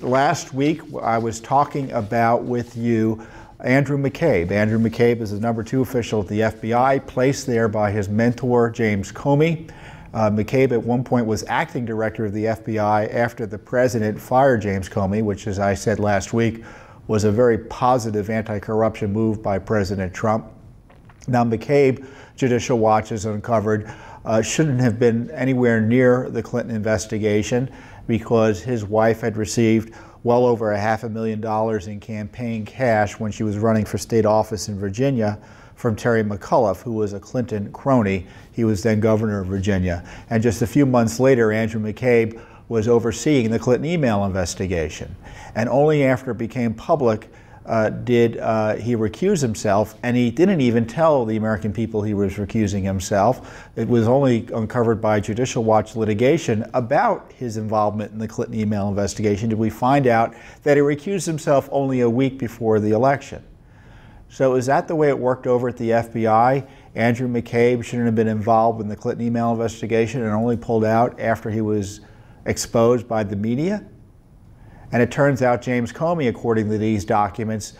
Last week, I was talking about with you Andrew McCabe. Andrew McCabe is the #2 official at the FBI, placed there by his mentor, James Comey. McCabe at one point was acting director of the FBI after the president fired James Comey, which, as I said last week, was a very positive anti-corruption move by President Trump. Now, McCabe, Judicial Watch has uncovered, shouldn't have been anywhere near the Clinton investigation because his wife had received well over $500,000 in campaign cash when she was running for state office in Virginia from Terry McAuliffe, who was a Clinton crony. He was then governor of Virginia. And just a few months later, Andrew McCabe was overseeing the Clinton email investigation. And only after it became public did he recuse himself, and he didn't even tell the American people he was recusing himself. It was only uncovered by Judicial Watch litigation about his involvement in the Clinton email investigation did we find out that he recused himself only a week before the election. So is that the way it worked over at the FBI? Andrew McCabe shouldn't have been involved in the Clinton email investigation and only pulled out after he was exposed by the media? And it turns out James Comey, according to these documents,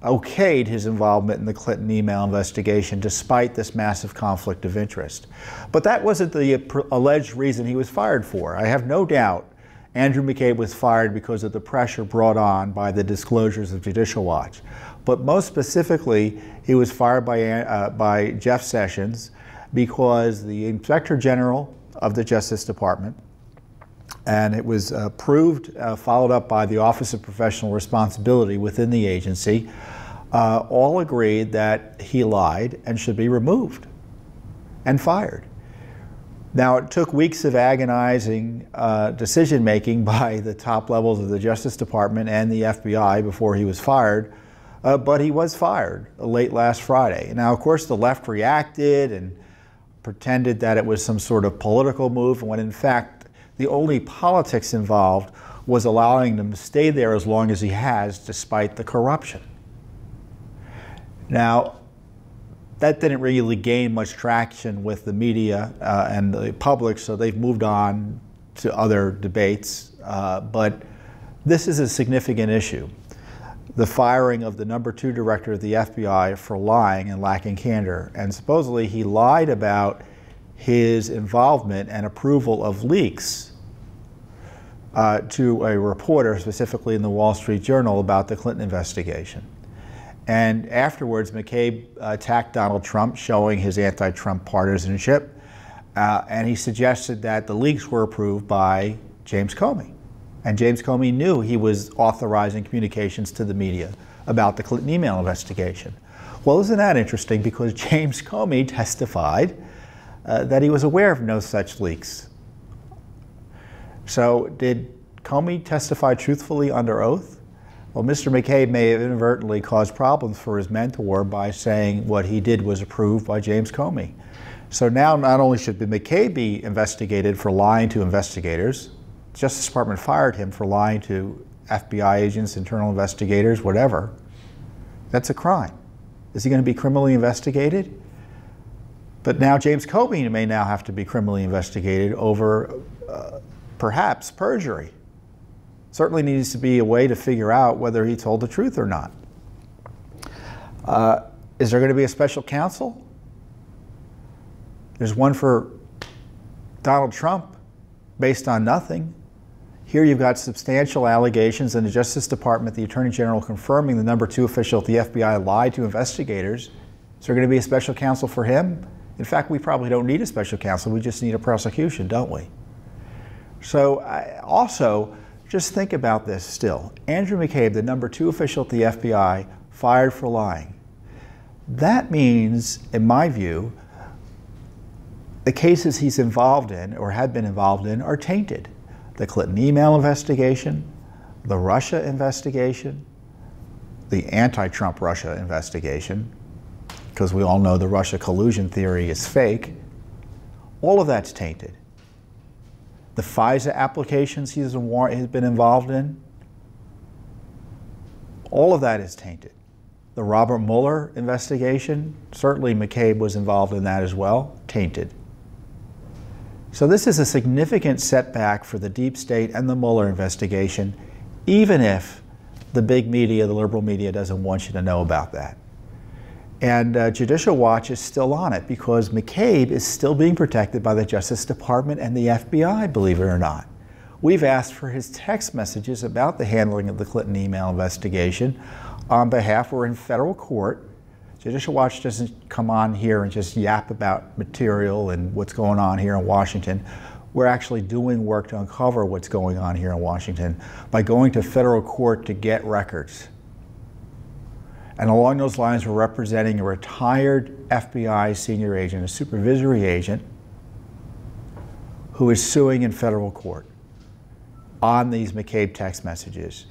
okayed his involvement in the Clinton email investigation despite this massive conflict of interest. But that wasn't the alleged reason he was fired for. I have no doubt Andrew McCabe was fired because of the pressure brought on by the disclosures of Judicial Watch. But most specifically, he was fired by Jeff Sessions because the Inspector General of the Justice Department, and it was approved, followed up by the Office of Professional Responsibility within the agency, all agreed that he lied and should be removed and fired. Now, it took weeks of agonizing decision-making by the top levels of the Justice Department and the FBI before he was fired, but he was fired late last Friday. Now, of course, the left reacted and pretended that it was some sort of political move, when in fact, the only politics involved was allowing him to stay there as long as he has, despite the corruption. Now, that didn't really gain much traction with the media and the public, so they've moved on to other debates. But this is a significant issue. The firing of the #2 director of the FBI for lying and lacking candor. And supposedly he lied about his involvement and approval of leaks to a reporter, specifically in the Wall Street Journal, about the Clinton investigation. And afterwards, McCabe attacked Donald Trump, showing his anti-Trump partisanship, and he suggested that the leaks were approved by James Comey. And James Comey knew he was authorizing communications to the media about the Clinton email investigation. Well, isn't that interesting? Because James Comey testified that he was aware of no such leaks. So did Comey testify truthfully under oath? Well, Mr. McCabe may have inadvertently caused problems for his mentor by saying what he did was approved by James Comey. So now not only should McCabe be investigated for lying to investigators, the Justice Department fired him for lying to FBI agents, internal investigators, whatever. That's a crime. Is he going to be criminally investigated? But now James Comey may now have to be criminally investigated over perhaps perjury. Certainly needs to be a way to figure out whether he told the truth or not. Is there going to be a special counsel? There's one for Donald Trump based on nothing. Here you've got substantial allegations in the Justice Department, the Attorney General confirming the #2 official at the FBI lied to investigators. Is there going to be a special counsel for him? In fact, we probably don't need a special counsel. We just need a prosecution, don't we? So also, just think about this still. Andrew McCabe, the #2 official at the FBI, fired for lying. That means, in my view, the cases he's involved in or had been involved in are tainted. The Clinton email investigation, the Russia investigation, the anti-Trump Russia investigation, because we all know the Russia collusion theory is fake. All of that's tainted. The FISA applications he's been involved in, all of that is tainted. The Robert Mueller investigation, certainly McCabe was involved in that as well, tainted. So this is a significant setback for the deep state and the Mueller investigation even if the big media, the liberal media, doesn't want you to know about that. And Judicial Watch is still on it because McCabe is still being protected by the Justice Department and the FBI, believe it or not. We've asked for his text messages about the handling of the Clinton email investigation on behalf. We're in federal court. Judicial Watch doesn't come on here and just yap about material and what's going on here in Washington. We're actually doing work to uncover what's going on here in Washington by going to federal court to get records. And along those lines, we're representing a retired FBI senior agent, a supervisory agent, who is suing in federal court on these McCabe text messages.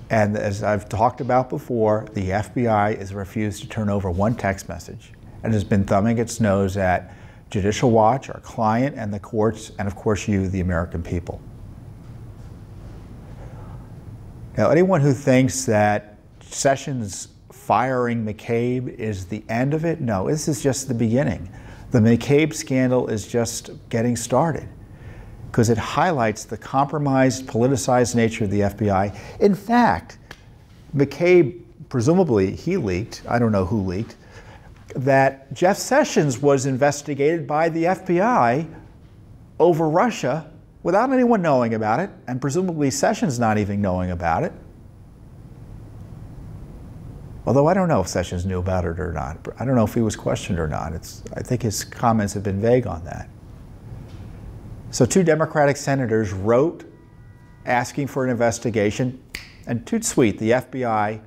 And as I've talked about before, the FBI has refused to turn over one text message and has been thumbing its nose at Judicial Watch, our client, and the courts, and of course you, the American people. Now, anyone who thinks that Sessions firing McCabe is the end of it, no, this is just the beginning. The McCabe scandal is just getting started because it highlights the compromised, politicized nature of the FBI. In fact, McCabe, presumably he leaked, I don't know who leaked, that Jeff Sessions was investigated by the FBI over Russia without anyone knowing about it, and presumably Sessions not even knowing about it. Although I don't know if Sessions knew about it or not. I don't know if he was questioned or not. I think his comments have been vague on that. So two Democratic senators wrote asking for an investigation, and toot sweet, the FBI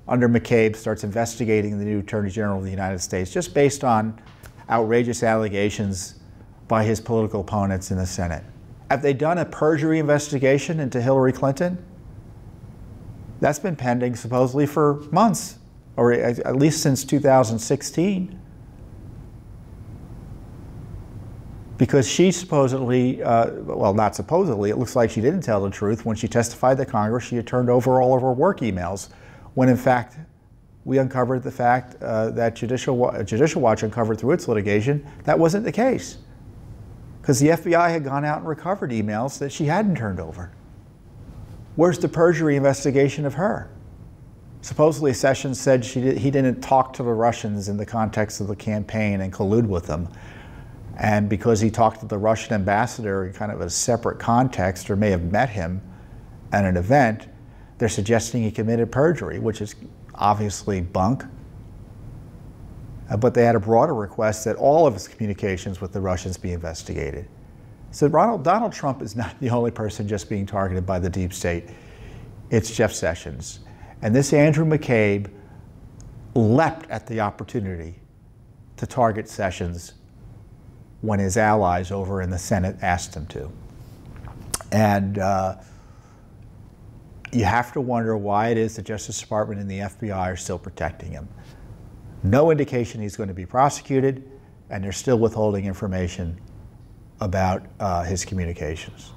under McCabe starts investigating the new Attorney General of the United States just based on outrageous allegations by his political opponents in the Senate. Have they done a perjury investigation into Hillary Clinton? That's been pending supposedly for months, or at least since 2016. Because she supposedly, well, not supposedly, it looks like she didn't tell the truth. When she testified to Congress, she had turned over all of her work emails, when in fact, we uncovered the fact that Judicial Watch uncovered through its litigation, that wasn't the case. Because the FBI had gone out and recovered emails that she hadn't turned over. Where's the perjury investigation of her? Supposedly Sessions said he didn't talk to the Russians in the context of the campaign and collude with them. And because he talked to the Russian ambassador in kind of a separate context, or may have met him at an event, they're suggesting he committed perjury, which is obviously bunk. But they had a broader request that all of his communications with the Russians be investigated. So Donald Trump is not the only person just being targeted by the deep state. It's Jeff Sessions. And this Andrew McCabe leapt at the opportunity to target Sessions when his allies over in the Senate asked him to. And you have to wonder why it is the Justice Department and the FBI are still protecting him. No indication he's going to be prosecuted, and they're still withholding information about his communications.